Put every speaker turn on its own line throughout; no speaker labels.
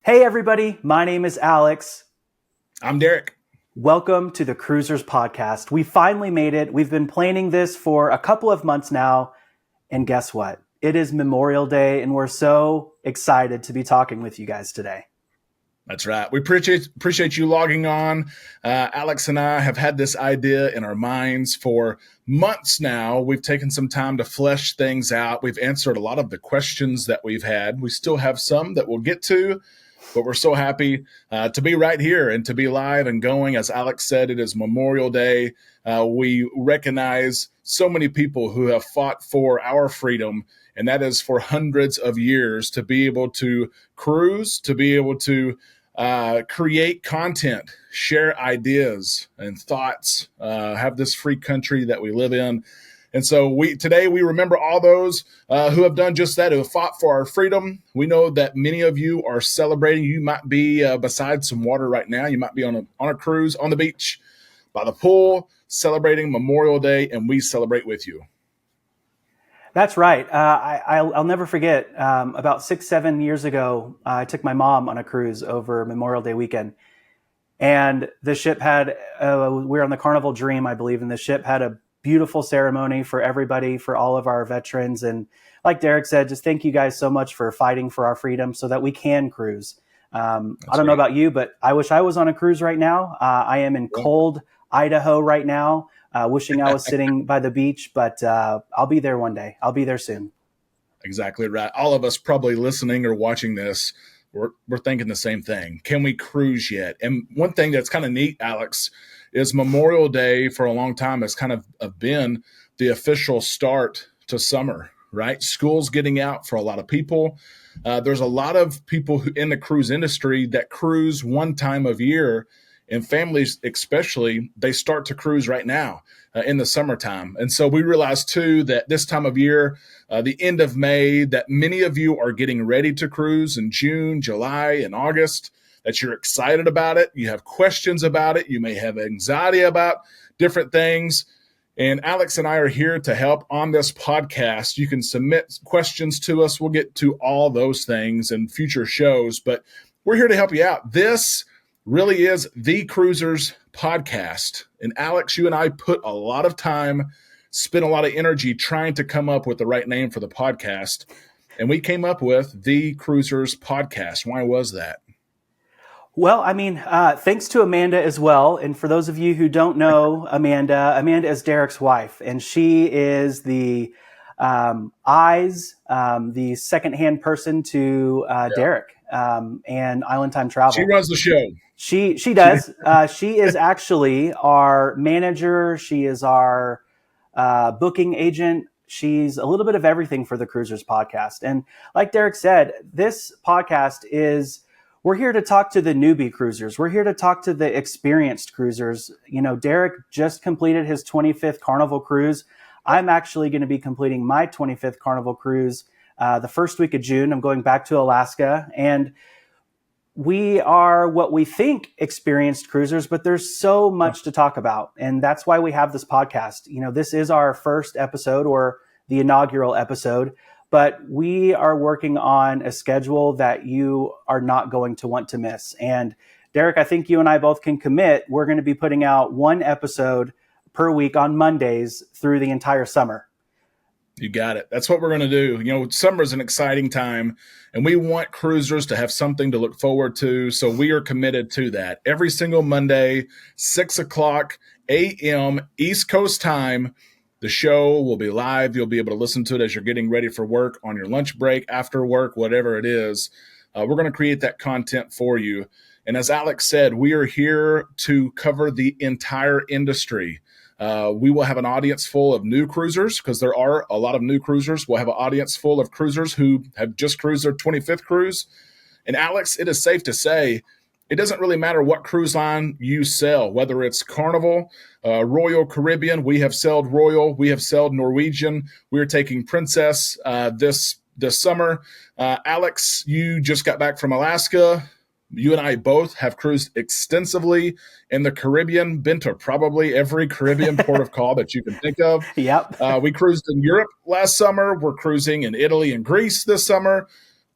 Hey, everybody. My name is Alex.
I'm Derek.
Welcome to the Cruisers Podcast. We finally made it. We've been planning this for a couple of months now. And guess what? It is Memorial Day, and we're so excited to be talking with you guys today.
That's right. We appreciate you logging on. Alex and I have had this idea in our minds for months now. We've taken some time to flesh things out. We've answered a lot of the questions that we've had. We still have some that we'll get to, but we're so happy to be right here and to be live and going. As Alex said, it is Memorial Day. We recognize so many people who have fought for our freedom, and that is for hundreds of years, to be able to cruise, to be able to create content, share ideas and thoughts, have this free country that we live in. And so today we remember all those who have done just that, who have fought for our freedom. We know that many of you are celebrating. You might be beside some water right now. You might be on a cruise on the beach, by the pool, celebrating Memorial Day, and we celebrate with you.
That's right. I'll never forget, about 6-7 years ago, I took my mom on a cruise over Memorial Day weekend. And the ship had, we were on the Carnival Dream, I believe, and the ship had a beautiful ceremony for everybody, for all of our veterans. And like Derek said, just thank you guys so much for fighting for our freedom so that we can cruise. I don't know about you, but I wish I was on a cruise right now. I am in cold Idaho right now. Wishing I was sitting by the beach, but I'll be there one day. I'll be there soon.
Exactly right. All of us probably listening or watching this, we're thinking the same thing. Can we cruise yet? And one thing that's kind of neat, Alex, is Memorial Day for a long time has kind of been the official start to summer, right? School's getting out for a lot of people. There's a lot of people in the cruise industry that cruise one time of year. And families, especially, they start to cruise right now in the summertime. And so we realize, too, that this time of year, the end of May, that many of you are getting ready to cruise in June, July, and August, that you're excited about it. You have questions about it. You may have anxiety about different things. And Alex and I are here to help on this podcast. You can submit questions to us. We'll get to all those things in future shows, but we're here to help you out. This really is the Cruisers Podcast. And Alex, you and I put a lot of time, spent a lot of energy trying to come up with the right name for the podcast. And we came up with the Cruisers Podcast. Why was that?
Well, I mean, thanks to Amanda as well. And for those of you who don't know Amanda is Derek's wife, and she is the eyes, the secondhand person to Derek and Island Time Travel.
She runs the show.
She does. She is actually our manager. She is our booking agent. She's a little bit of everything for the Cruisers Podcast. And like Derek said, this podcast we're here to talk to the newbie cruisers. We're here to talk to the experienced cruisers. You know, Derek just completed his 25th Carnival cruise. I'm actually going to be completing my 25th Carnival cruise the first week of June. I'm going back to Alaska, and we are what we think experienced cruisers, but there's so much to talk about. And that's why we have this podcast. You know, this is our first episode, or the inaugural episode, but we are working on a schedule that you are not going to want to miss. And Derek, I think you and I both can commit, we're going to be putting out one episode per week on Mondays through the entire summer.
You got it. That's what we're going to do. You know, summer is an exciting time, and we want cruisers to have something to look forward to. So we are committed to that. Every single Monday, 6:00 a.m. East Coast time, the show will be live. You'll be able to listen to it as you're getting ready for work, on your lunch break, after work, whatever it is. We're going to create that content for you. And as Alex said, we are here to cover the entire industry. We will have an audience full of new cruisers, because there are a lot of new cruisers. We'll have an audience full of cruisers who have just cruised their 25th cruise. And Alex, it is safe to say, it doesn't really matter what cruise line you sell, whether it's Carnival, Royal Caribbean. We have sailed Royal. We have sailed Norwegian. We're taking Princess this summer. Alex, you just got back from Alaska. You and I both have cruised extensively in the Caribbean, been to probably every Caribbean port of call that you can think of.
Yep.
We cruised in Europe last summer. We're cruising in Italy and Greece this summer.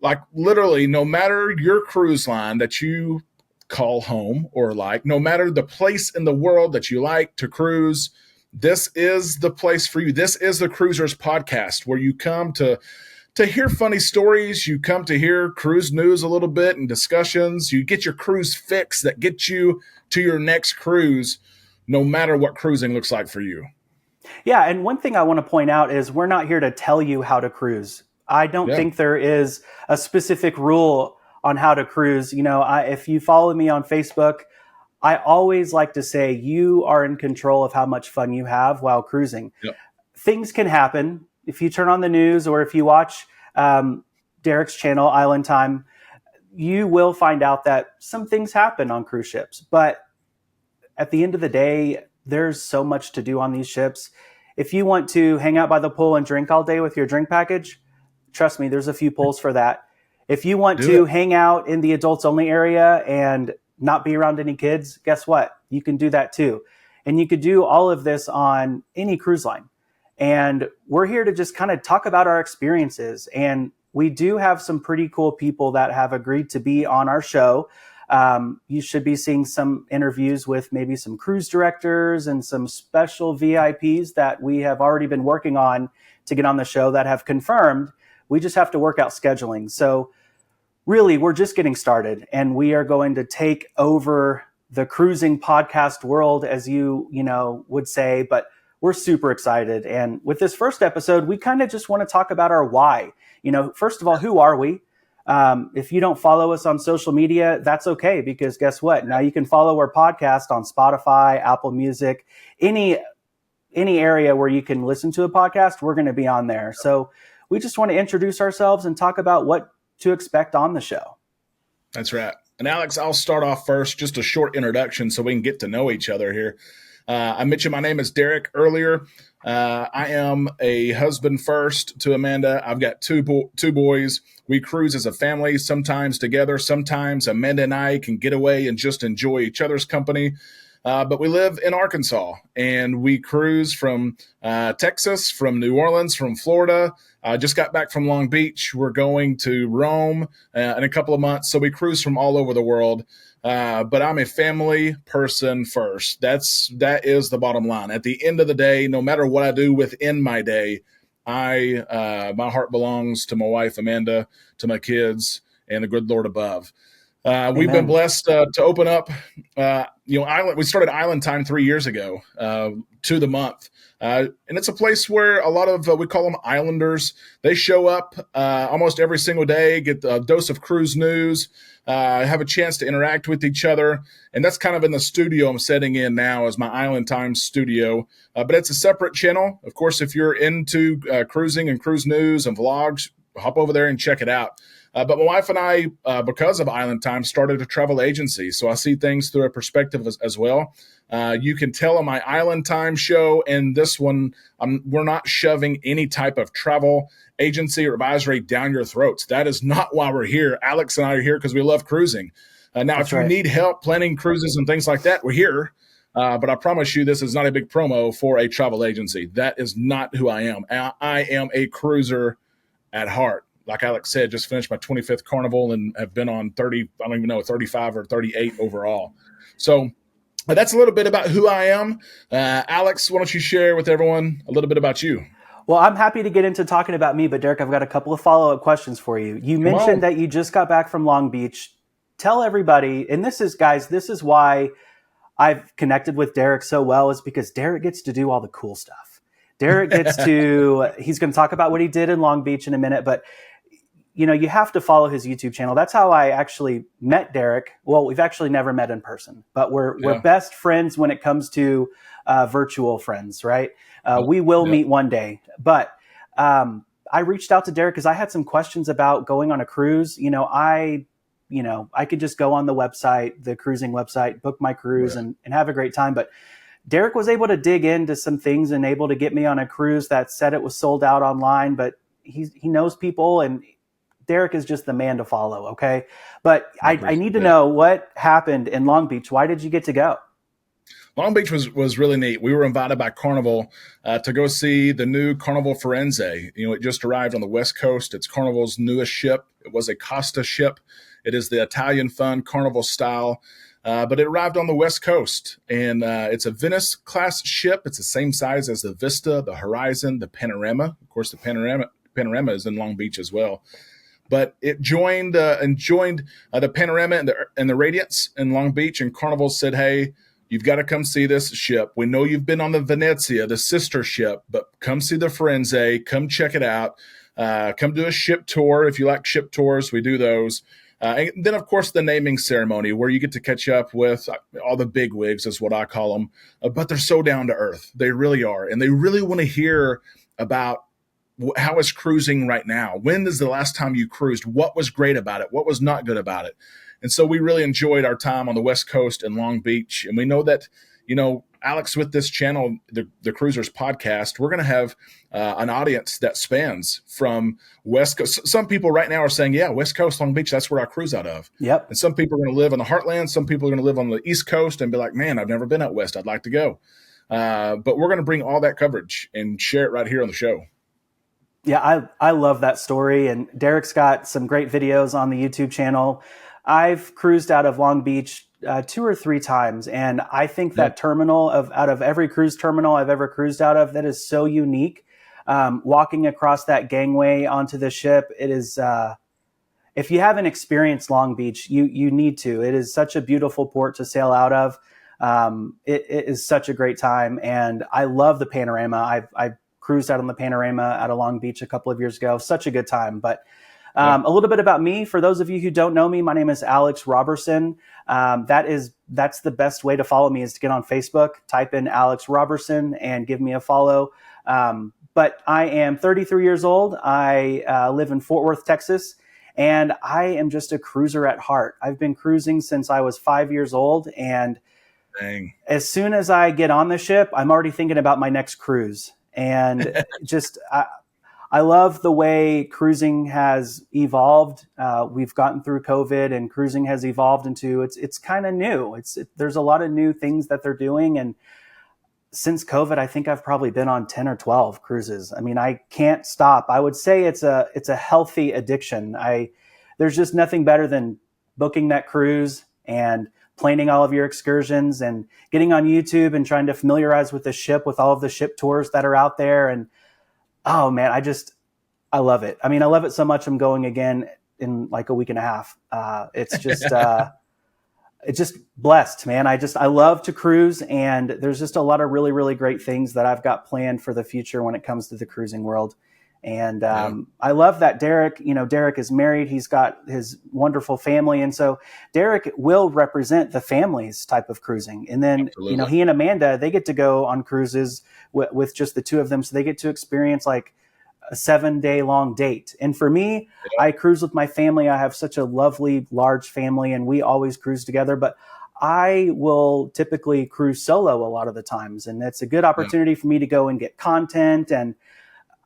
like literally, no matter your cruise line that you call home, or like no matter the place in the world that you like to cruise, this is the place for you. This is the Cruisers Podcast, where you come to hear funny stories. You come to hear cruise news a little bit and discussions. You get your cruise fix that gets you to your next cruise, no matter what cruising looks like for you.
Yeah, and one thing I want to point out is we're not here to tell you how to cruise. I don't think there is a specific rule on how to cruise. You know, if you follow me on Facebook, I always like to say you are in control of how much fun you have while cruising.
Yep.
Things can happen. If you turn on the news or if you watch Derek's channel, Island Time, you will find out that some things happen on cruise ships. But at the end of the day, there's so much to do on these ships. If you want to hang out by the pool and drink all day with your drink package, trust me, there's a few pools for that. If you want to hang out in the adults only area and not be around any kids, guess what? You can do that too. And you could do all of this on any cruise line. And we're here to just kind of talk about our experiences. And we do have some pretty cool people that have agreed to be on our show. You should be seeing some interviews with maybe some cruise directors and some special VIPs that we have already been working on to get on the show that have confirmed. We just have to work out scheduling. So really, we're just getting started, and we are going to take over the cruising podcast world, as you would say, but we're super excited. And with this first episode, we kind of just want to talk about our why. First of all, who are we? If you don't follow us on social media, that's okay, because guess what? Now you can follow our podcast on Spotify, Apple Music, any area where you can listen to a podcast, we're going to be on there. So we just want to introduce ourselves and talk about what to expect on the show.
That's right. And Alex, I'll start off first, just a short introduction so we can get to know each other here. I mentioned my name is Derek earlier. I am a husband first to Amanda. I've got two boys. We cruise as a family, sometimes together. Sometimes Amanda and I can get away and just enjoy each other's company. But we live in Arkansas, and we cruise from Texas, from New Orleans, from Florida. Just got back from Long Beach. We're going to Rome in a couple of months. So we cruise from all over the world. But I'm a family person first. That is the bottom line. At the end of the day, no matter what I do within my day, my heart belongs to my wife, Amanda, to my kids, and the good Lord above. We've been blessed to open up, Island. We started Island Time 3 years ago, to the month. And it's a place where a lot of, we call them Islanders. They show up almost every single day, get a dose of cruise news, have a chance to interact with each other. And that's kind of in the studio I'm setting in now as my Island Time studio. But it's a separate channel. Of course, if you're into cruising and cruise news and vlogs, hop over there and check it out. But my wife and I, because of Island Time, started a travel agency. So I see things through a perspective as well. You can tell on my Island Time show and this one, we're not shoving any type of travel agency or advisory down your throats. That is not why we're here. Alex and I are here because we love cruising. Now, if you need help planning cruises and things like that, we're here. But I promise you, this is not a big promo for a travel agency. That is not who I am. I am a cruiser at heart. Like Alex said, just finished my 25th Carnival and have been on 35 or 38 overall. So that's a little bit about who I am. Alex, why don't you share with everyone a little bit about you?
Well, I'm happy to get into talking about me, but Derek, I've got a couple of follow-up questions for you. You mentioned that you just got back from Long Beach. Tell everybody, and this is why I've connected with Derek so well, is because Derek gets to do all the cool stuff. Derek gets to, he's going to talk about what he did in Long Beach in a minute, but you have to follow his YouTube channel. That's how I actually met Derek. Well, we've actually never met in person, but we're best friends when it comes to virtual friends, right? We will meet one day. But I reached out to Derek because I had some questions about going on a cruise. I could just go on the website, the cruising website, book my cruise and have a great time. But Derek was able to dig into some things and able to get me on a cruise that said it was sold out online, but he knows people, and Derek is just the man to follow. Okay. But I need to know what happened in Long Beach. Why did you get to go?
Long Beach was really neat. We were invited by Carnival to go see the new Carnival Firenze. It just arrived on the West Coast. It's Carnival's newest ship. It was a Costa ship. It is the Italian fun Carnival style. But it arrived on the West Coast, and it's a Venice-class ship. It's the same size as the Vista, the Horizon, the Panorama. Of course, the Panorama is in Long Beach as well. But it joined the Panorama and the Radiance in Long Beach, and Carnival said, hey, you've got to come see this ship. We know you've been on the Venezia, the sister ship, but come see the Firenze. Come check it out. Come do a ship tour. If you like ship tours, we do those. And then, of course, the naming ceremony where you get to catch up with all the big wigs is what I call them. But they're so down to earth. They really are. And they really want to hear about how is cruising right now? When is the last time you cruised? What was great about it? What was not good about it? And so we really enjoyed our time on the West Coast and Long Beach. And we know that, Alex, with this channel, the Cruisers podcast, we're going to have an audience that spans from West Coast. Some people right now are saying, yeah, West Coast, Long Beach, that's where I cruise out of.
Yep.
And some people are going to live in the heartland. Some people are going to live on the East Coast and be like, man, I've never been out West. I'd like to go. But we're going to bring all that coverage and share it right here on the show.
Yeah, I love that story. And Derek's got some great videos on the YouTube channel. I've cruised out of Long Beach 2 or 3 times. And I think that terminal out of every cruise terminal I've ever cruised out of, that is so unique. Walking across that gangway onto the ship, it is, if you haven't experienced Long Beach, you need to. It is such a beautiful port to sail out of. It is such a great time. And I love the Panorama. I've cruised out on the Panorama out of Long Beach a couple of years ago. Such a good time. But a little bit about me. For those of you who don't know me, my name is Alex Roberson. That's the best way to follow me, is to get on Facebook, type in Alex Roberson and give me a follow. But I am 33 years old. I live in Fort Worth, Texas, and I am just a cruiser at heart. I've been cruising since I was 5 years old. And as soon as I get on the ship, I'm already thinking about my next cruise. And just, I love the way cruising has evolved. We've gotten through COVID, and cruising has evolved into, it's kind of new. There's a lot of new things that they're doing. And since COVID, I think I've probably been on 10 or 12 cruises. I mean, I can't stop. I would say it's a healthy addiction. There's just nothing better than booking that cruise and planning all of your excursions and getting on YouTube and trying to familiarize with the ship, with all of the ship tours that are out there. And oh man, I love it. I mean, I love it so much. I'm going again in like a week and a half. It's just, it's just blessed, man. I love to cruise, and there's just a lot of really, really great things that I've got planned for the future when it comes to the cruising world. And I love that Derek is married. He's got his wonderful family. And so Derek will represent the families type of cruising. And then,
Absolutely.
He and Amanda, they get to go on cruises with just the two of them. So they get to experience like a 7-day long date. And for me, I cruise with my family. I have such a lovely, large family, and we always cruise together. But I will typically cruise solo a lot of the times. And it's a good opportunity for me to go and get content. And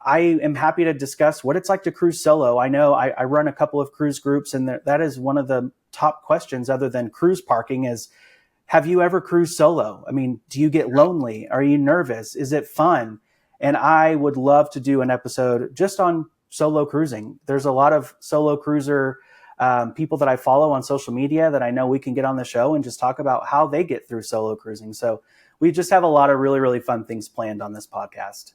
I am happy to discuss what it's like to cruise solo. I know I run a couple of cruise groups, and that is one of the top questions, other than cruise parking, is, have you ever cruised solo? I mean, do you get lonely? Are you nervous? Is it fun? And I would love to do an episode just on solo cruising. There's a lot of solo cruiser people that I follow on social media that I know we can get on the show and just talk about how they get through solo cruising. So we just have a lot of really, really fun things planned on this podcast.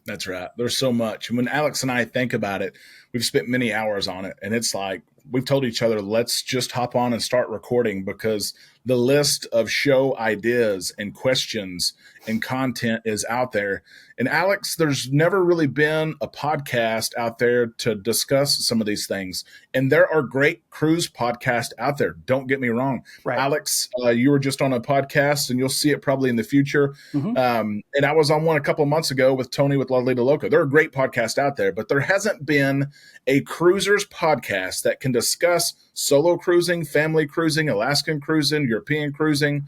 That's right. There's so much. And when Alex and I think about it, we've spent many hours on it. And it's like, we've told each other, let's just hop on and start recording, because the list of show ideas and questions and content is out there. And Alex, there's never really been a podcast out there to discuss some of these things. And there are great cruise podcasts out there. Don't get me wrong.
Right.
Alex, you were just on a podcast, and you'll see it probably in the future.
Mm-hmm.
And I was on one a couple of months ago with Tony with La Lita Loca. There are great podcasts out there, but there hasn't been a cruisers podcast that can discuss solo cruising, family cruising, Alaskan cruising, European cruising,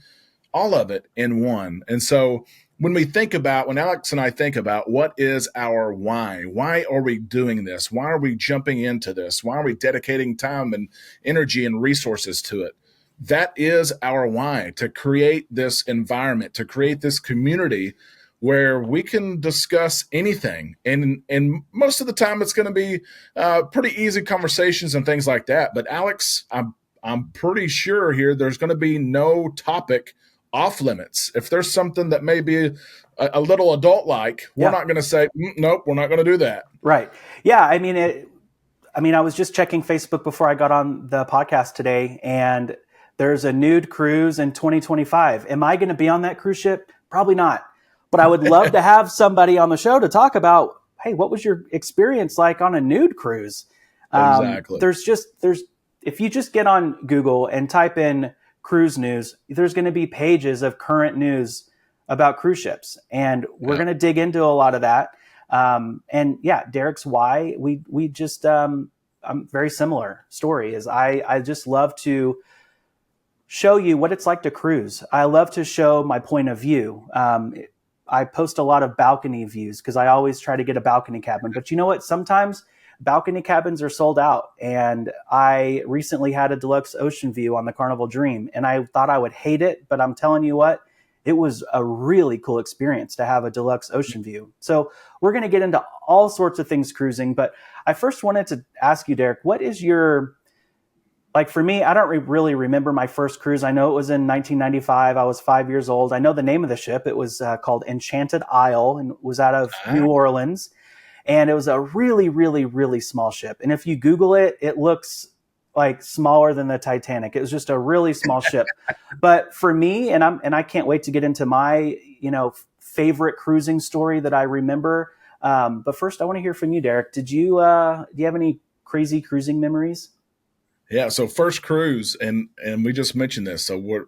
all of it in one. And so when Alex and I think about what is our why are we doing this? Why are we jumping into this? Why are we dedicating time and energy and resources to it? That is our why, to create this environment, to create this community where we can discuss anything. And most of the time it's going to be pretty easy conversations and things like that. But Alex, I'm pretty sure here there's going to be no topic off limits. If there's something that may be a little adult like, we're not going to say, nope, we're not going to do that.
Right. Yeah. I mean, I was just checking Facebook before I got on the podcast today, and there's a nude cruise in 2025. Am I going to be on that cruise ship? Probably not. But I would love to have somebody on the show to talk about, hey, what was your experience like on a nude cruise?
Exactly.
If you just get on Google and type in cruise news, there's going to be pages of current news about cruise ships. And we're going to dig into a lot of that. And yeah, Derek's why we just, I'm very similar story is I just love to show you what it's like to cruise. I love to show my point of view. I post a lot of balcony views because I always try to get a balcony cabin, but you know what? Sometimes balcony cabins are sold out. And I recently had a deluxe ocean view on the Carnival Dream, and I thought I would hate it, but I'm telling you what, it was a really cool experience to have a deluxe ocean view. So we're going to get into all sorts of things cruising, but I first wanted to ask you, Derek, what is your, like for me, I don't really remember my first cruise. I know it was in 1995. I was 5 years old. I know the name of the ship. It was called Enchanted Isle and was out of New Orleans. And it was a really, really, really small ship. And if you Google it, it looks like smaller than the Titanic. It was just a really small ship. But for me, and I can't wait to get into my, favorite cruising story that I remember. But first, I want to hear from you, Derek. Do you have any crazy cruising memories?
Yeah. So first cruise, and we just mentioned this. So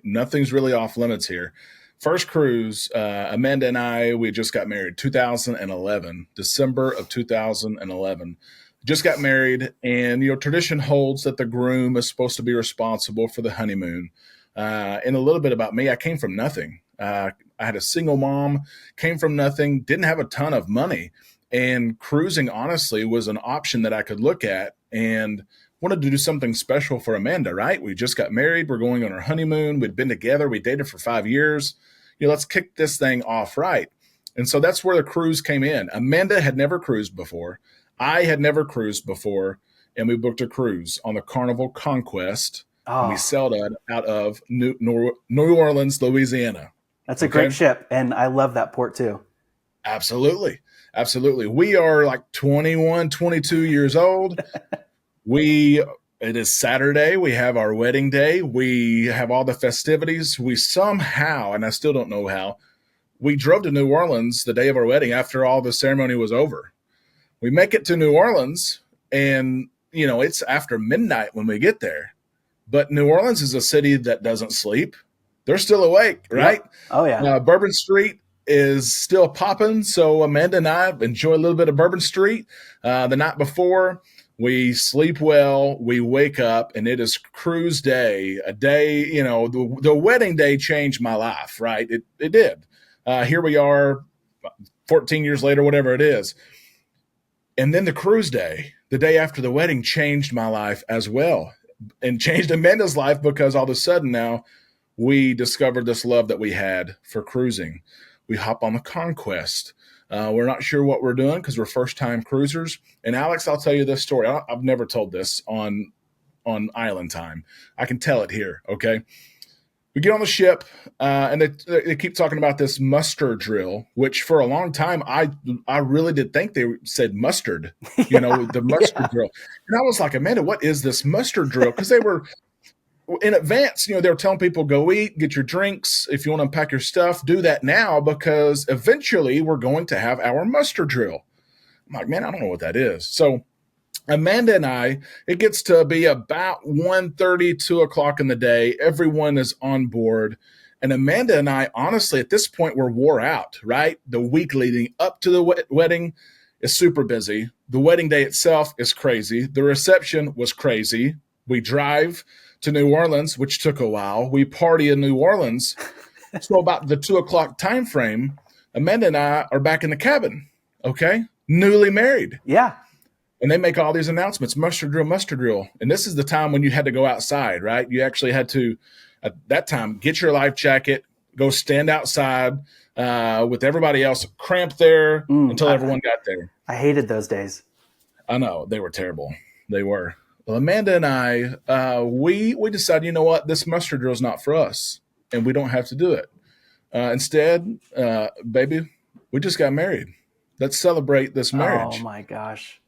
nothing's really off limits here. First cruise, Amanda and I, we just got married 2011, December of 2011. Just got married, and tradition holds that the groom is supposed to be responsible for the honeymoon. And a little bit about me, I came from nothing. I had a single mom, came from nothing, didn't have a ton of money, and cruising honestly was an option that I could look at, and wanted to do something special for Amanda, right? We just got married. We're going on our honeymoon. We'd been together. We dated for 5 years. Let's kick this thing off right. And so that's where the cruise came in. Amanda had never cruised before. I had never cruised before. And we booked a cruise on the Carnival Conquest. Oh. And we sailed out of New Orleans, Louisiana.
That's a great ship. And I love that port too.
Absolutely. Absolutely. We are like 21, 22 years old. It is Saturday. We have our wedding day. We have all the festivities. We somehow, and I still don't know how, we drove to New Orleans the day of our wedding after all the ceremony was over. We make it to New Orleans, and, it's after midnight when we get there. But New Orleans is a city that doesn't sleep. They're still awake, right?
Yep. Oh, yeah.
Bourbon Street is still popping. So Amanda and I enjoy a little bit of Bourbon Street. The night before, we sleep well, we wake up, and it is cruise day, a day, the wedding day changed my life, right? It did. Here we are 14 years later, whatever it is. And then the cruise day, the day after the wedding, changed my life as well, and changed Amanda's life, because all of a sudden now we discovered this love that we had for cruising. We hop on the Conquest. We're not sure what we're doing because we're first-time cruisers. And Alex, I'll tell you this story. I've never told this on Island Time. I can tell it here, okay? We get on the ship, and they keep talking about this muster drill, which for a long time I really did think they said mustard, the mustard drill. And I was like, Amanda, what is this mustard drill? Because they were in advance, they were telling people, go eat, get your drinks. If you want to unpack your stuff, do that now, because eventually we're going to have our muster drill. I'm like, man, I don't know what that is. So Amanda and I, it gets to be about 1:30, 2 o'clock in the day. Everyone is on board. And Amanda and I, honestly, at this point, we're wore out, right? The week leading up to the wedding is super busy. The wedding day itself is crazy. The reception was crazy. We drive to New Orleans, which took a while. We party in New Orleans. So about the 2 o'clock time frame, Amanda and I are back in the cabin, okay? Newly married.
Yeah.
And they make all these announcements, muster drill. And this is the time when you had to go outside, right? You actually had to, at that time, get your life jacket, go stand outside. with everybody else cramped there until everyone got there.
I hated those days.
I know, they were terrible. They were. Well, Amanda and I, we decided, you know what, this muster drill is not for us, and we don't have to do it. Instead, baby, we just got married. Let's celebrate this marriage.
Oh my gosh.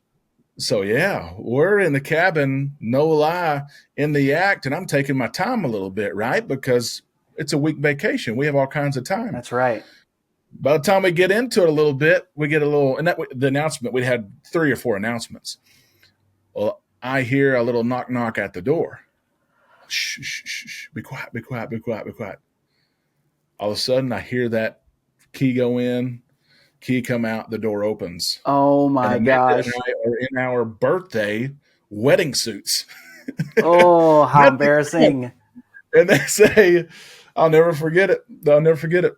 So yeah, we're in the cabin, no lie, in the act, and I'm taking my time a little bit, right? Because it's a week vacation. We have all kinds of time.
That's right.
By the time we get into it a little bit, we get a little, and the announcement, we had 3 or 4 announcements. Well, I hear a little knock, knock at the door. Shh, shh, shh, shh. Be quiet, be quiet, be quiet, be quiet. All of a sudden, I hear that key go in, key come out, the door opens.
Oh my gosh.
And I are in our birthday wedding suits.
Oh, how embarrassing.
And they say, I'll never forget it. I'll never forget it.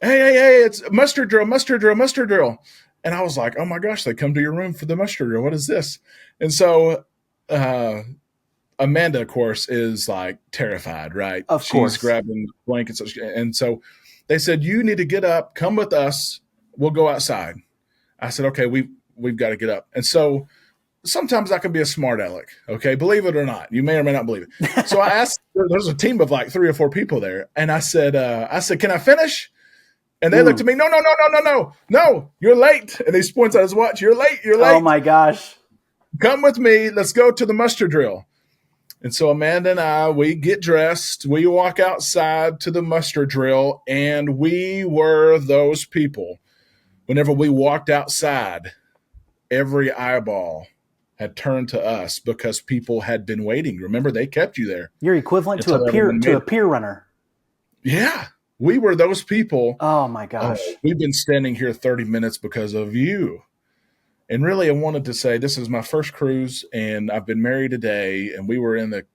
Hey, it's muster drill, muster drill, muster drill. And I was like, oh my gosh, they come to your room for the muster drill. What is this? And so Amanda, of course, is like terrified, right?
Of course.
She's grabbing blankets. And so they said, you need to get up, come with us. We'll go outside. I said, okay, we've got to get up. And so sometimes I can be a smart aleck. Okay. Believe it or not. You may or may not believe it. So I asked, there's a team of like 3 or 4 people there. And I said, can I finish? And they looked at me, no, you're late. And he points at his watch. You're late.
Oh my gosh.
Come with me. Let's go to the muster drill. And so Amanda and I, we get dressed, we walk outside to the muster drill, and we were those people. Whenever we walked outside, every eyeball had turned to us because people had been waiting. Remember, they kept you there.
You're equivalent to a peer runner.
Yeah, we were those people.
Oh my gosh.
We've been standing here 30 minutes because of you. And really, I wanted to say this is my first cruise, and I've been married today, and we were in the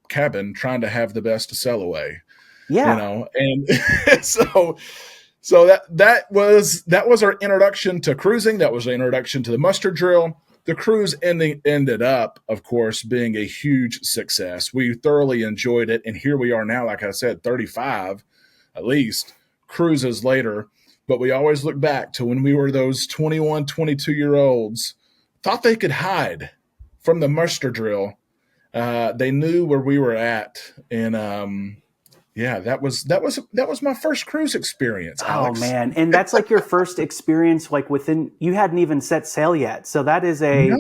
cabin trying to have the best of Sellaway.
Yeah.
You know, and so that was our introduction to cruising. That was the introduction to the muster drill. The cruise ended up, of course, being a huge success. We thoroughly enjoyed it, and here we are now, like I said, 35 at least cruises later. But we always look back to when we were those 21, 22-year-olds, thought they could hide from the muster drill. They knew where we were at. And that was my first cruise experience, Alex.
Oh man. And that's like your first experience, like you hadn't even set sail yet. So that is a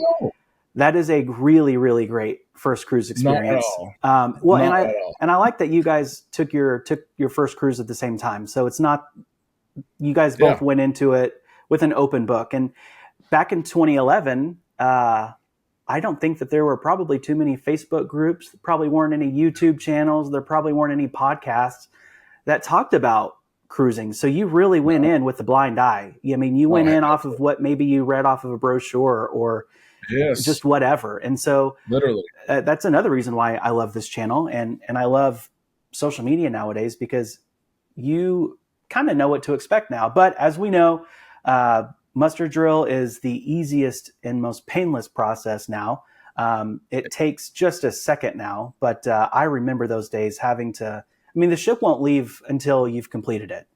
really, really great first cruise experience.
Not at all.
And I like that you guys took your first cruise at the same time. So it's not, you guys both went into it with an open book. And back in 2011, I don't think that there were probably too many Facebook groups. There probably weren't any YouTube channels. There probably weren't any podcasts that talked about cruising. So you really went in with the blind eye. I mean, you went in off of what maybe you read off of a brochure or just whatever. And so
literally,
that's another reason why I love this channel. And I love social media nowadays, because you kind of know what to expect now. But as we know, muster drill is the easiest and most painless process now. It takes just a second now, but I remember those days having to, the ship won't leave until you've completed it.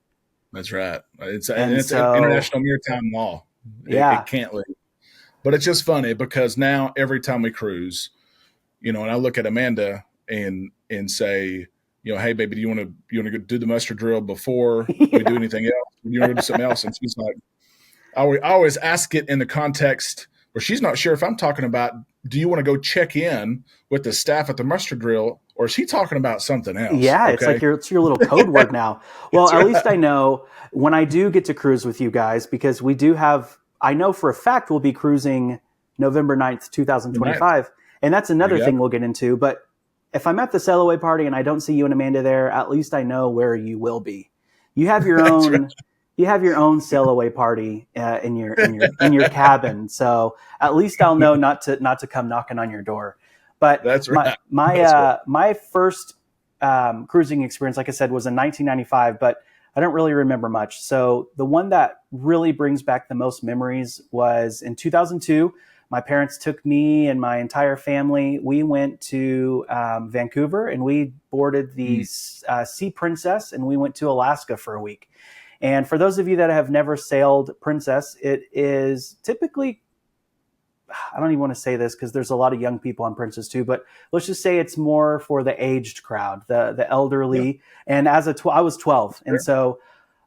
That's right. It's international maritime law. It can't leave. But it's just funny because now every time we cruise, and I look at Amanda and say, hey baby, do you want to go do the muster drill before we do anything else? You want to do something else? And she's like, I always ask it in the context where she's not sure if I'm talking about, do you want to go check in with the staff at the muster drill, or is he talking about something else?
Yeah, okay? It's like it's your little code word now. Well, at least I know when I do get to cruise with you guys, because we do have, I know for a fact we'll be cruising November 9th, 2025. And that's another thing we'll get into. But if I'm at the Sellaway party and I don't see you and Amanda there, at least I know where you will be. You have your own. Right. You have your own Sellaway party in your cabin, so at least I'll know not to come knocking on your door. But
that's right.
My first cruising experience, like I said, was in 1995, but I don't really remember much. So the one that really brings back the most memories was in 2002. my parents took me and my entire family. We went to Vancouver, and we boarded the Sea Princess, and we went to Alaska for a week. And for those of you that have never sailed Princess, it is typically, I don't even want to say this because there's a lot of young people on Princess too, but let's just say it's more for the aged crowd, the elderly. Yeah. And as I was 12. Sure. And so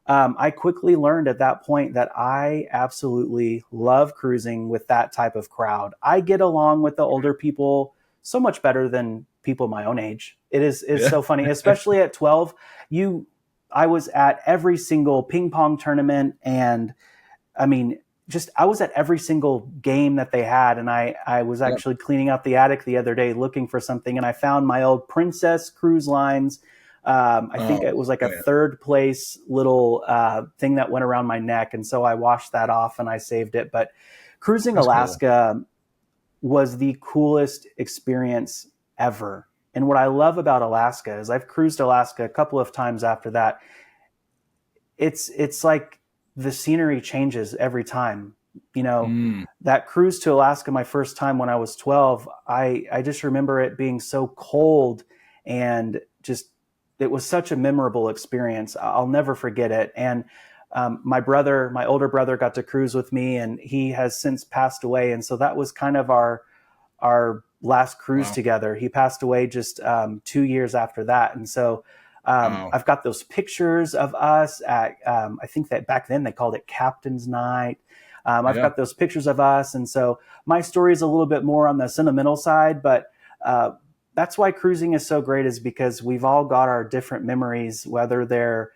I quickly learned at that point that I absolutely love cruising with that type of crowd. I get along with the older people so much better than people my own age. It's so funny, especially at 12. I was at every single ping pong tournament, and I mean, I was at every single game that they had. And I was actually cleaning out the attic the other day looking for something, and I found my old Princess Cruise Lines. I think it was like a third place little thing that went around my neck. And so I washed that off and I saved it. But cruising Alaska was the coolest experience ever. And what I love about Alaska is I've cruised Alaska a couple of times after that. It's like the scenery changes every time. That cruise to Alaska, my first time when I was 12, I just remember it being so cold, and just, it was such a memorable experience. I'll never forget it. And my older brother got to cruise with me, and he has since passed away. And so that was kind of our last cruise together. He passed away just 2 years after that. And so I've got those pictures of us at, I think that back then they called it Captain's Night. I've got those pictures of us. And so my story is a little bit more on the sentimental side, but that's why cruising is so great, is because we've all got our different memories, whether they're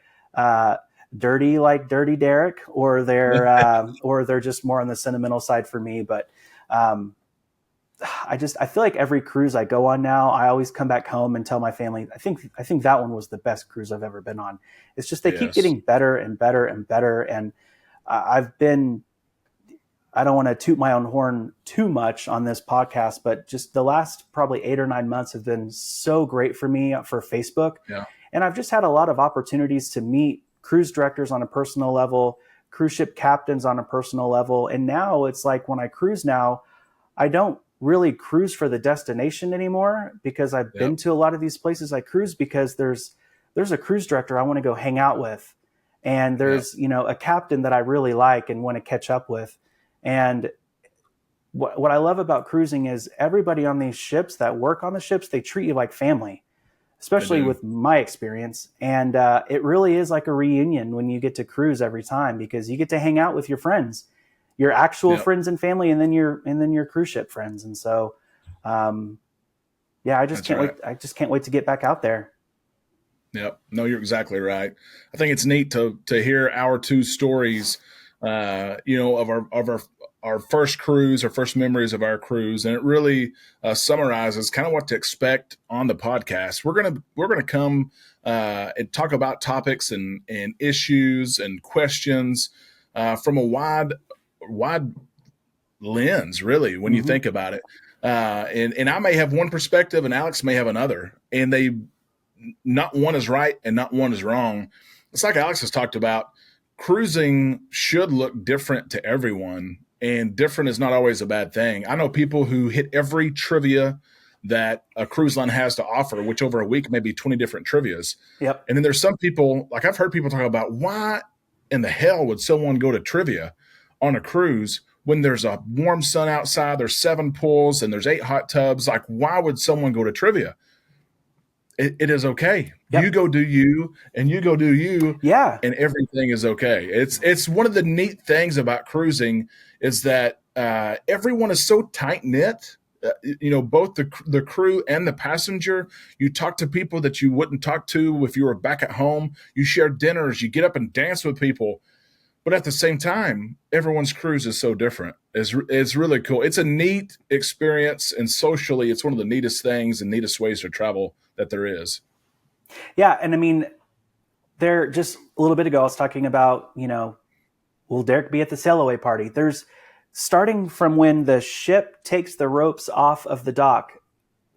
dirty like Dirty Derek, or they're just more on the sentimental side for me. But I feel like every cruise I go on now, I always come back home and tell my family, I think that one was the best cruise I've ever been on. It's just, they keep getting better and better and better. And I don't want to toot my own horn too much on this podcast, but just the last probably 8 or 9 months have been so great for me for Facebook. Yeah. And I've just had a lot of opportunities to meet cruise directors on a personal level, cruise ship captains on a personal level. And now it's like, when I cruise now, I don't really cruise for the destination anymore, because I've been to a lot of these places. I cruise because there's a cruise director I want to go hang out with. And there's, a captain that I really like and want to catch up with. And what I love about cruising is everybody on these ships that work on the ships, they treat you like family, especially with my experience. And it really is like a reunion when you get to cruise every time, because you get to hang out with your friends, your actual friends and family, and then your cruise ship friends. And so, I just can't wait. I just can't wait to get back out there.
Yep. No, you're exactly right. I think it's neat to hear our two stories, of our first cruise, our first memories of our cruise. And it really summarizes kind of what to expect on the podcast. We're going to come and talk about topics and issues and questions from a wide lens, really, when you think about it. And I may have one perspective and Alex may have another, and not one is right and not one is wrong. It's like Alex has talked about, cruising should look different to everyone, and different is not always a bad thing. I know people who hit every trivia that a cruise line has to offer, which over a week may be 20 different trivias. Yep. And then there's some people, like I've heard people talk about, why in the hell would someone go to trivia on a cruise when there's a warm sun outside, there's 7 pools and there's 8 hot tubs? Like, why would someone go to trivia? It is okay. Yep. You go do you, and you go do you. Yeah. And everything is okay. It's one of the neat things about cruising is that everyone is so tight knit. Both the crew and the passenger. You talk to people that you wouldn't talk to if you were back at home. You share dinners. You get up and dance with people. But at the same time, everyone's cruise is so different. It's really cool. It's a neat experience, and socially, it's one of the neatest things and neatest ways to travel that there is.
Yeah, and I mean, there just a little bit ago, I was talking about, will Derek be at the sail away party? There's starting from when the ship takes the ropes off of the dock,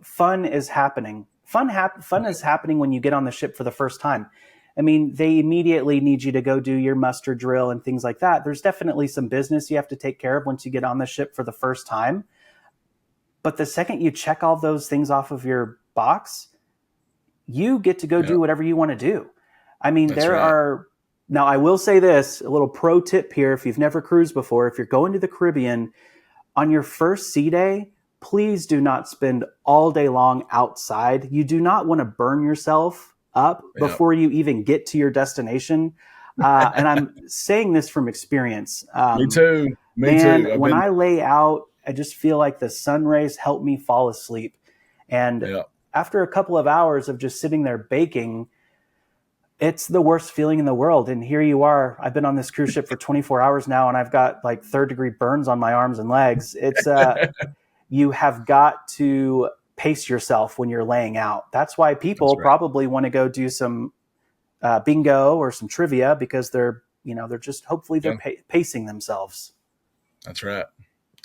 fun is happening. Fun is happening when you get on the ship for the first time. I mean, they immediately need you to go do your muster drill and things like that. There's definitely some business you have to take care of once you get on the ship for the first time. But the second you check all those things off of your box, you get to go do whatever you want to do. I mean, now I will say this, a little pro tip here. If you've never cruised before, if you're going to the Caribbean on your first sea day, please do not spend all day long outside. You do not want to burn yourself up before you even get to your destination. And I'm saying this from experience.
Me too.
When I lay out, I just feel like the sun rays help me fall asleep. And after a couple of hours of just sitting there baking, it's the worst feeling in the world. And here you are. I've been on this cruise ship for 24 hours now, and I've got like 3rd-degree burns on my arms and legs. It's you have got to pace yourself when you're laying out. That's why people probably want to go do some bingo or some trivia, because they're just hopefully they're pacing themselves.
That's right.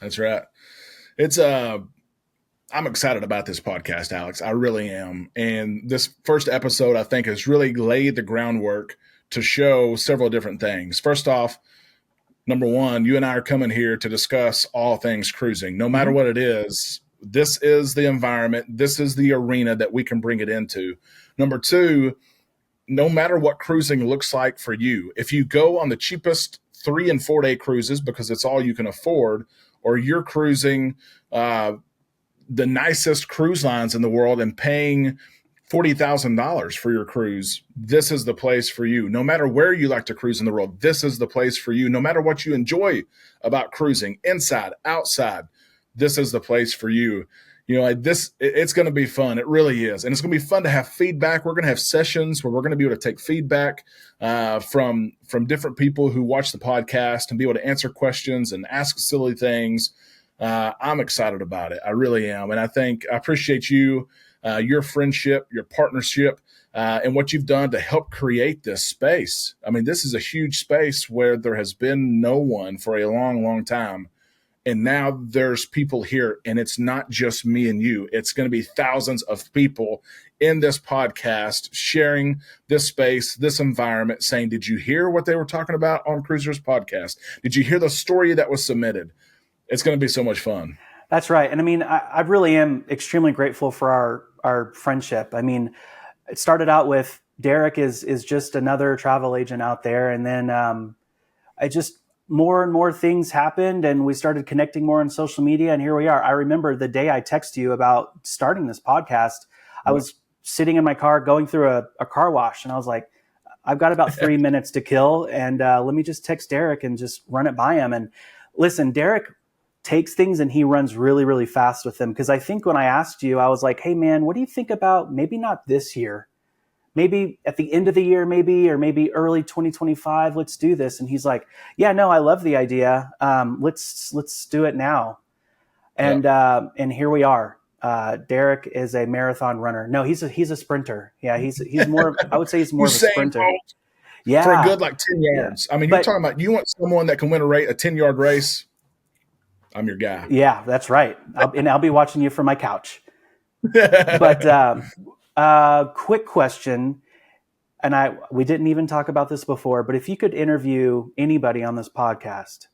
It's I'm excited about this podcast, Alex. I really am. And this first episode, I think, has really laid the groundwork to show several different things. First off, number one, you and I are coming here to discuss all things cruising. No matter what it is, this is the environment. This is the arena that we can bring it into. Number two, no matter what cruising looks like for you, if you go on the cheapest 3 and 4 day cruises because it's all you can afford, or you're cruising the nicest cruise lines in the world and paying $40,000 for your cruise, this is the place for you. No matter where you like to cruise in the world, this is the place for you. No matter what you enjoy about cruising, inside, outside, this is the place for you. It's going to be fun. It really is. And it's going to be fun to have feedback. We're going to have sessions where we're going to be able to take feedback from different people who watch the podcast and be able to answer questions and ask silly things. I'm excited about it. I really am. And I appreciate you, your friendship, your partnership, and what you've done to help create this space. I mean, this is a huge space where there has been no one for a long, long time. And now there's people here, and it's not just me and you. It's going to be thousands of people in this podcast sharing this space, this environment, saying, did you hear what they were talking about on Cruisers Podcast? Did you hear the story that was submitted? It's going to be so much fun.
That's right. And I mean, I really am extremely grateful for our friendship. I mean, it started out with Derek is just another travel agent out there. And then more and more things happened, and we started connecting more on social media. And here we are. I remember the day I texted you about starting this podcast, I was sitting in my car going through a car wash, and I was like, I've got about 3 minutes to kill. And let me just text Derek and just run it by him. And listen, Derek takes things and he runs really, really fast with them. Because I think when I asked you, I was like, hey, man, what do you think about maybe not this year? Maybe at the end of the year, or maybe early 2025, let's do this. And he's like, yeah, no, I love the idea. Let's do it now. And here we are. Derek is a marathon runner. No, he's a sprinter. Yeah, he's more. I would say he's more of a sprinter.
Yeah, for a good 10 yards. Yeah. I mean, you're talking about, you want someone that can win a 10-yard race. I'm your guy.
Yeah, that's right. I'll be watching you from my couch. But quick question, and we didn't even talk about this before, but if you could interview anybody on this podcast,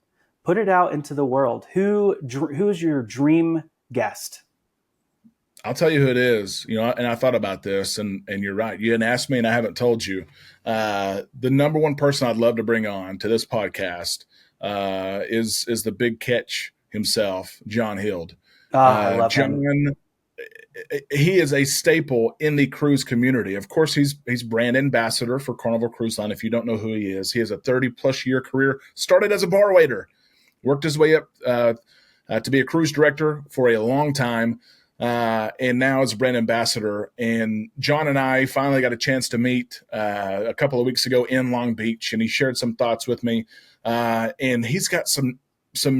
put it out into the world. Who's your dream guest?
I'll tell you who it is. And I thought about this, and you're right. You didn't ask me, and I haven't told you. The number one person I'd love to bring on to this podcast is the big catch himself, John Hild.
I love him.
He is a staple in the cruise community. Of course, he's brand ambassador for Carnival Cruise Line. If you don't know who he has a 30-plus year career. Started as a bar waiter, worked his way up to be a cruise director for a long time, and now is a brand ambassador. And John and I finally got a chance to meet a couple of weeks ago in Long Beach, and he shared some thoughts with me. And he's got some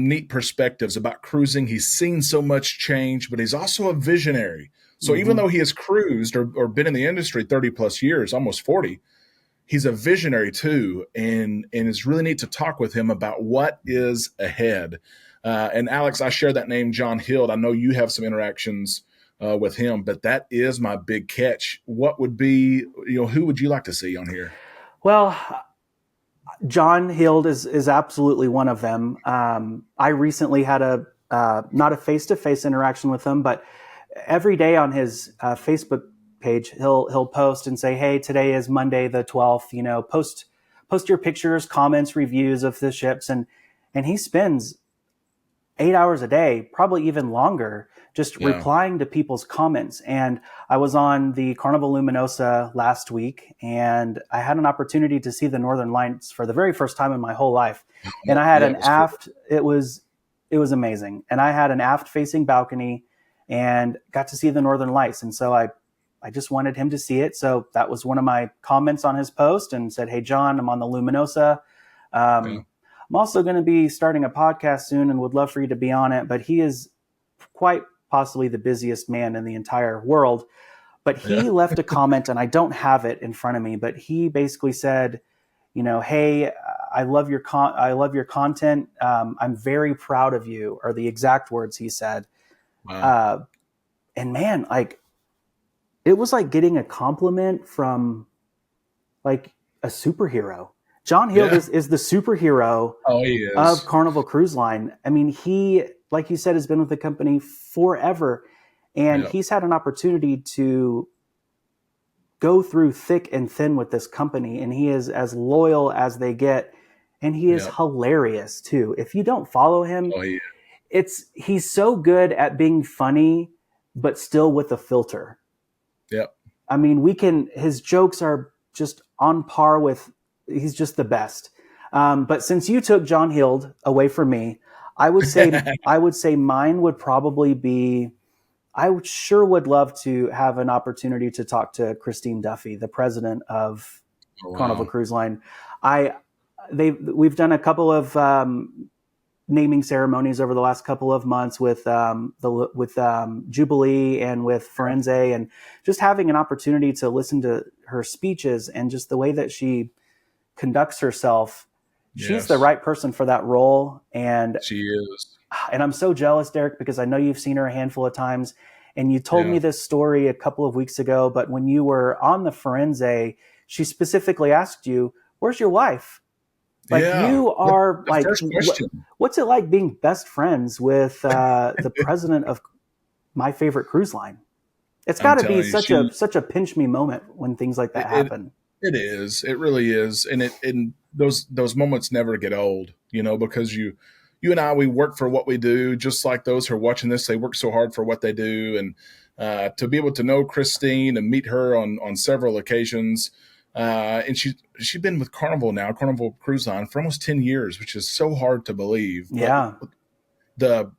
neat perspectives about cruising. He's seen so much change, but he's also a visionary. So even though he has cruised or been in the industry 30 plus years, almost 40, he's a visionary too. And it's really neat to talk with him about what is ahead. And Alex, I share that name, John Hild. I know you have some interactions with him, but that is my big catch. What would be, who would you like to see on here?
Well, John Hild is absolutely one of them. I recently had a not a face to face interaction with him, but every day on his Facebook page, he'll post and say, "Hey, today is Monday the 12th. You know, post your pictures, comments, reviews of the ships," and he spends 8 hours a day, probably even longer, just
Yeah.
replying to people's comments. And I was on the Carnival Luminosa last week, and I had an opportunity to see the Northern Lights for the very first time in my whole life. And I had
Yeah,
an
it was cool.
aft. It was amazing, and I had an aft facing balcony, and got to see the Northern Lights. And so I just wanted him to see it. So that was one of my comments on his post, and said, "Hey, John, I'm on the Luminosa.
Yeah.
I'm also going to be starting a podcast soon and would love for you to be on it." But he is quite possibly the busiest man in the entire world. But
Yeah.
he left a comment, and I don't have it in front of me, but he basically said, "Hey, I love your content. I'm very proud of you," are the exact words he said.
Wow.
Uh, and man, like it was like getting a compliment from like a superhero. John Hill
Yeah.
is the superhero
Oh, he
of
is.
Carnival Cruise Line. I mean, he, like you said, has been with the company forever, and
Yeah.
he's had an opportunity to go through thick and thin with this company, and he is as loyal as they get, and he is
Yeah.
hilarious too. If you don't follow him,
Oh, he.
he's so good at being funny, but still with a filter.
Yeah.
I mean, his jokes are just on par with, he's just the best. But since you took John Hild away from me, I would say mine would probably be, sure would love to have an opportunity to talk to Christine Duffy, the president of
Oh,
Carnival
wow.
Cruise Line. I, we've done a couple of naming ceremonies over the last couple of months with Jubilee and with Firenze, and just having an opportunity to listen to her speeches and just the way that she conducts herself. She's the
Yes,
right person for that role,
she is.
and I'm so jealous, Derek, because I know you've seen her a handful of times. And you told
Yeah.
me this story a couple of weeks ago, but when you were on the Firenze, she specifically asked you, "Where's your wife?" Like
Yeah.
you
What
are
the
like,
first question?
what's it like being best friends with the president of my favorite cruise line? It's got
I'm
to be
telling you, she
such a pinch me moment when things like that
it
happen.
it is. It really is. And those moments never get old, because you and I, we work for what we do, just like those who are watching this, they work so hard for what they do. And to be able to know Christine and meet her on several occasions. And she's been with Carnival Cruise Line, for almost 10 years, which is so hard to believe. But
Yeah.
the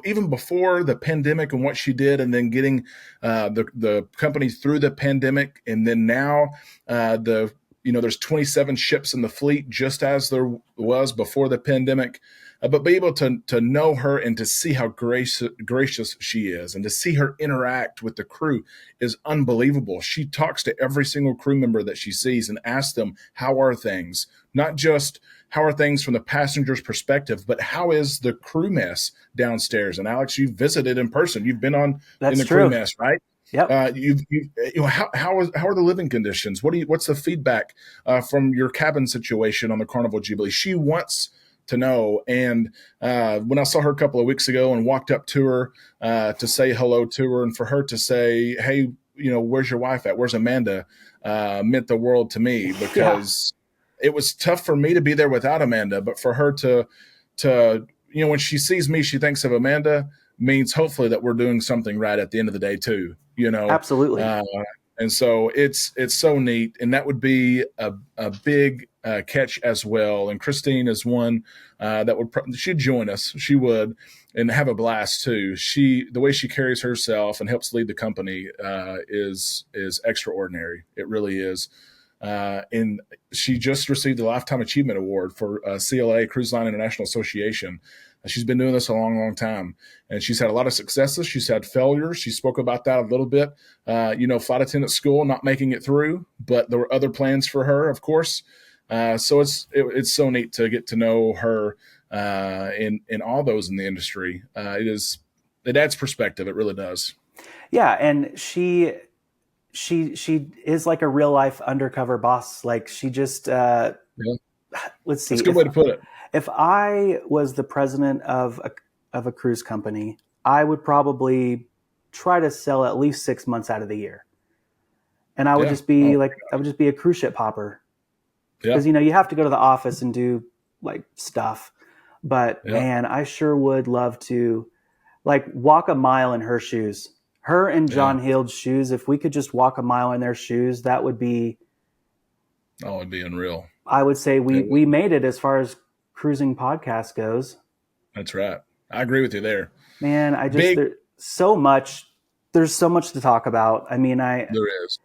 even before the pandemic and what she did, and then getting the company through the pandemic, and then now there's 27 ships in the fleet, just as there was before the pandemic. But be able to know her and to see how gracious she is, and to see her interact with the crew is unbelievable. She talks to every single crew member that she sees and asks them, how are things? Not just how are things from the passenger's perspective, but how is the crew mess downstairs? And Alex, you visited in person. You've been in
That's
the crew
true.
mess, right?
Yep.
How are the living conditions? What's the feedback from your cabin situation on the Carnival Jubilee? She wants to know. And when I saw her a couple of weeks ago and walked up to her to say hello to her, and for her to say, "Hey, where's your wife at? Where's Amanda?" Meant the world to me,
Yeah.
because it was tough for me to be there without Amanda, but for her to when she sees me, she thinks of Amanda, means hopefully that we're doing something right at the end of the day too.
Absolutely.
Uh, and so it's so neat, and that would be a big catch as well. And Christine is one that she'd join us. She would, and have a blast too. The way she carries herself and helps lead the company is extraordinary. It really is. And she just received the Lifetime Achievement Award for CLA, Cruise Line International Association. She's been doing this a long, long time, and she's had a lot of successes. She's had failures. She spoke about that a little bit. Flight attendant school, not making it through, but there were other plans for her, of course. So it's so neat to get to know her in all those in the industry. It adds perspective. It really does.
Yeah, and she is like a real life undercover boss. Like she just
Yeah.
let's see.
That's a good way to put it.
If I was the president of a cruise company, I would probably try to sell at least 6 months out of the year, and I would
Yeah.
just be
Oh,
like, I would just be a cruise ship hopper
yeah.
because you have to go to the office and do like stuff. But
Yeah.
man, I sure would love to like walk a mile in her shoes. Her and John Hild's shoes. If we could just walk a mile in their shoes, that would be.
Oh, it'd be unreal.
I would say
Yeah.
we made it as far as cruising podcast goes.
That's right. I agree with you there.
Man, there's so much to talk about. I mean,
there is.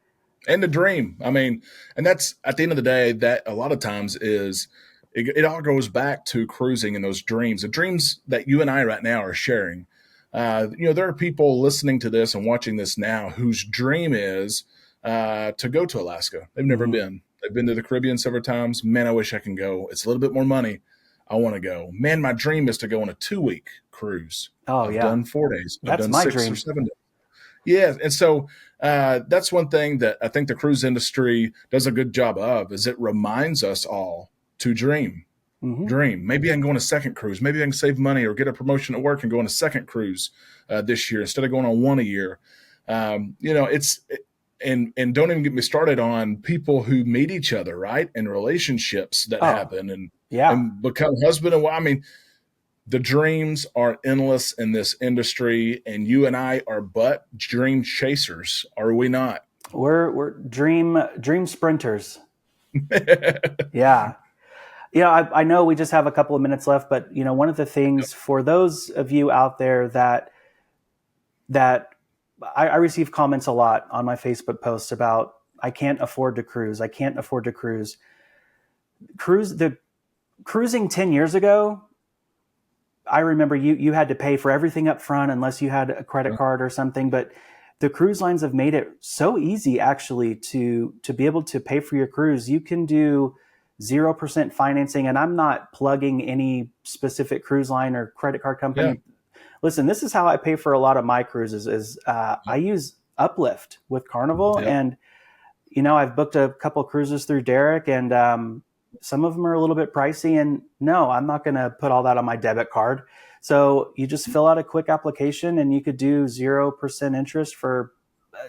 And the dream. I mean, and that's at the end of the day, that a lot of times is it all goes back to cruising and those dreams, the dreams that you and I right now are sharing. There are people listening to this and watching this now whose dream is to go to Alaska. They've never been. They've been to the Caribbean several times. Man, I wish I can go. It's a little bit more money. I want to go. Man, my dream is to go on a 2-week cruise.
Oh,
I've
yeah.
done 4 days. I've
That's
done
my
6
dream.
or 7 days. Yeah, and so that's one thing that I think the cruise industry does a good job of is it reminds us all to dream. Dream. Maybe I can go on a second cruise. Maybe I can save money or get a promotion at work and go on a second cruise this year instead of going on one a year. And don't even get me started on people who meet each other, right? And relationships that happen and become husband and wife. I mean, the dreams are endless in this industry, and you and I are but dream chasers, are we not?
We're dream sprinters. Yeah. I know we just have a couple of minutes left, but one of the things for those of you out there that I receive comments a lot on my Facebook posts about I can't afford to cruise. I can't afford to cruise. Cruising 10 years ago, I remember you had to pay for everything up front unless you had a credit card or something. But the cruise lines have made it so easy actually to be able to pay for your cruise. You can do 0% financing, and I'm not plugging any specific cruise line or credit card company. Yeah. Listen, this is how I pay for a lot of my cruises is I use Uplift with Carnival. And, I've booked a couple cruises through Derek, and some of them are a little bit pricey, and no, I'm not going to put all that on my debit card. So you just fill out a quick application and you could do 0% interest for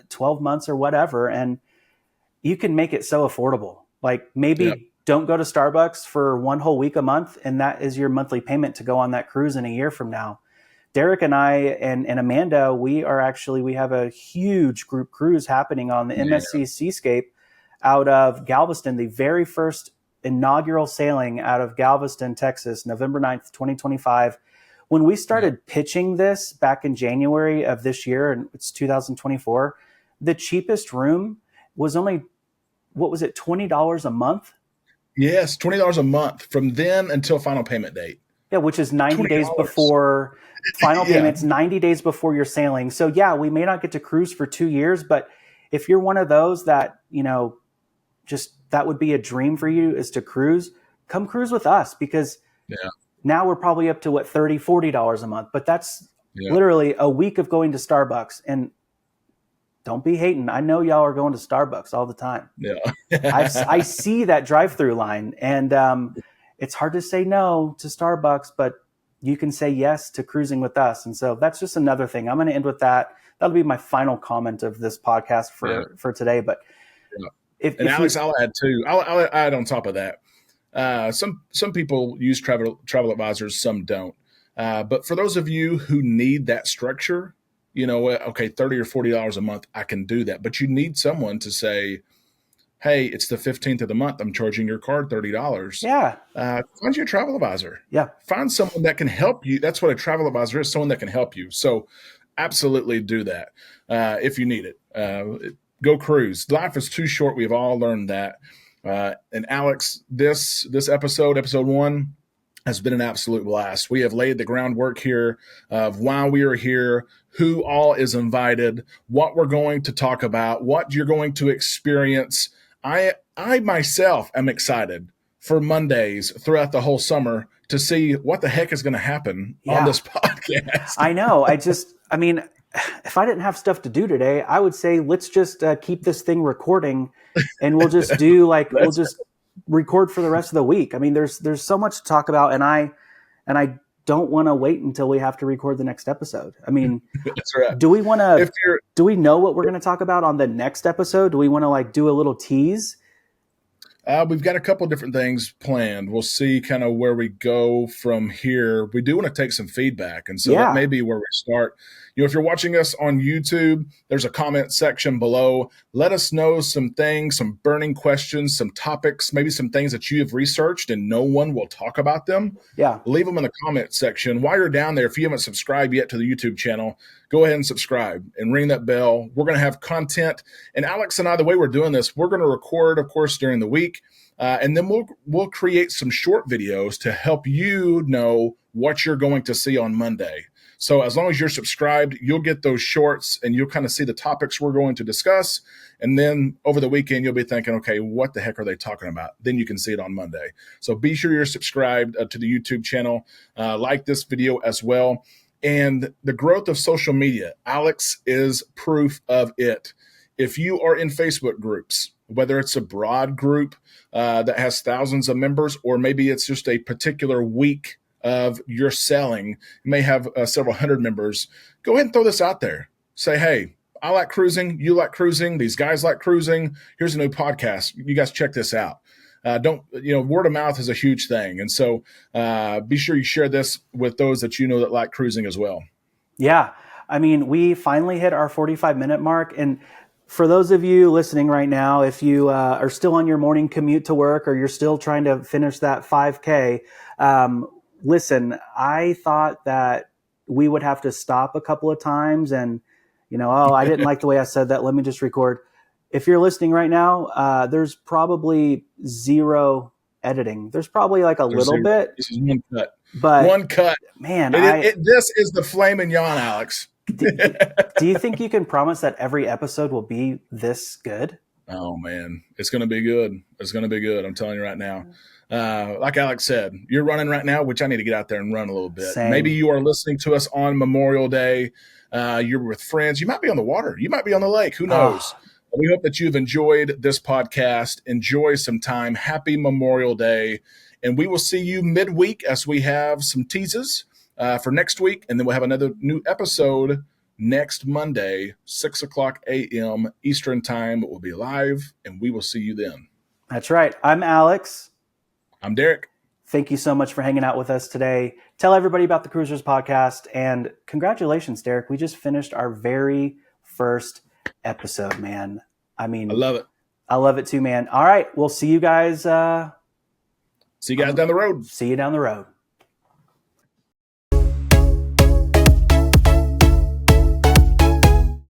12 months or whatever. And you can make it so affordable. Like maybe don't go to Starbucks for one whole week a month, and that is your monthly payment to go on that cruise in a year from now. Derek and I and Amanda, we have a huge group cruise happening on the MSC Seascape out of Galveston, the very first inaugural sailing out of Galveston, Texas, November 9th, 2025. When we started pitching this back in January of this year, and it's 2024, the cheapest room was only, what was it, $20 a month?
Yes, $20 a month from then until final payment date.
Yeah, which is 90 days before final payments, 90 days before you're sailing. So we may not get to cruise for 2 years, but if you're one of those that, just that would be a dream for you is to cruise, come cruise with us, because now we're probably up to $30, $40 a month, but that's literally a week of going to Starbucks. And don't be hating. I know y'all are going to Starbucks all the time.
Yeah.
I see that drive-through line, and it's hard to say no to Starbucks, but you can say yes to cruising with us. And so that's just another thing. I'm going to end with that. That'll be my final comment of this podcast for today. But
Alex, I'll add too. I'll add on top of that. Some people use travel advisors, some don't. But for those of you who need that structure, okay, $30 or $40 a month, I can do that. But you need someone to say, hey, it's the 15th of the month. I'm charging your card $30.
Yeah.
Find you a travel advisor.
Yeah.
Find someone that can help you. That's what a travel advisor is, someone that can help you. So absolutely do that if you need it. Go cruise. Life is too short. We've all learned that. And Alex, this episode 1, has been an absolute blast. We have laid the groundwork here of why we are here, who all is invited, what we're going to talk about, what you're going to experience. I myself am excited for Mondays throughout the whole summer to see what the heck is going to happen on this podcast.
I know. if I didn't have stuff to do today, I would say let's just keep this thing recording, and we'll just do we'll just record for the rest of the week. I mean, there's so much to talk about, and I don't want to wait until we have to record the next episode. I mean,
that's right.
Do we want to? Do we know what we're going to talk about on the next episode? Do we want to do a little tease?
We've got a couple different things planned. We'll see kind of where we go from here. We do want to take some feedback, and so that may be where we start. If you're watching us on YouTube, there's a comment section below. Let us know some things, some burning questions, some topics, maybe some things that you have researched and no one will talk about them.
Yeah.
Leave them in the comment section. While you're down there, if you haven't subscribed yet to the YouTube channel, go ahead and subscribe and ring that bell. We're going to have content. And Alex and I, the way we're doing this, we're going to record, of course, during the week. And then we'll create some short videos to help you know what you're going to see on Monday. So as long as you're subscribed, you'll get those shorts and you'll kind of see the topics we're going to discuss. And then over the weekend, you'll be thinking, okay, what the heck are they talking about? Then you can see it on Monday. So be sure you're subscribed to the YouTube channel. Like this video as well. And the growth of social media, Alex is proof of it. If you are in Facebook groups, whether it's a broad group that has thousands of members, or maybe it's just a particular week of your selling, you may have several hundred members, go ahead and throw this out there. Say, hey, I like cruising. You like cruising. These guys like cruising. Here's a new podcast. You guys check this out. Word of mouth is a huge thing. And so be sure you share this with those that you know that like cruising as well.
Yeah. I mean, we finally hit our 45-minute mark. And for those of you listening right now, if you are still on your morning commute to work, or you're still trying to finish that 5K, listen, I thought that we would have to stop a couple of times and, I didn't like the way I said that. Let me just record. If you're listening right now, there's probably zero editing. There's probably there's little bit.
This is one cut.
But
one cut.
Man,
this is the flaming yawn, Alex.
Do you think you can promise that every episode will be this good?
Oh, man. It's going to be good. It's going to be good. I'm telling you right now. Like Alex said, you're running right now, which I need to get out there and run a little bit.
Same.
Maybe you are listening to us on Memorial Day. You're with friends. You might be on the water. You might be on the lake. Who knows? We hope that you've enjoyed this podcast. Enjoy some time. Happy Memorial Day. And we will see you midweek as we have some teases for next week. And then we'll have another new episode next Monday, 6:00 a.m. Eastern Time. It will be live, and we will see you then.
That's right. I'm Alex.
I'm Derek.
Thank you so much for hanging out with us today. Tell everybody about the Cruisers Podcast. And congratulations, Derek. We just finished our very first episode, man. I mean,
I love it.
I love it too, man. All right. We'll see you guys.
See you guys down the road.
See you down the road.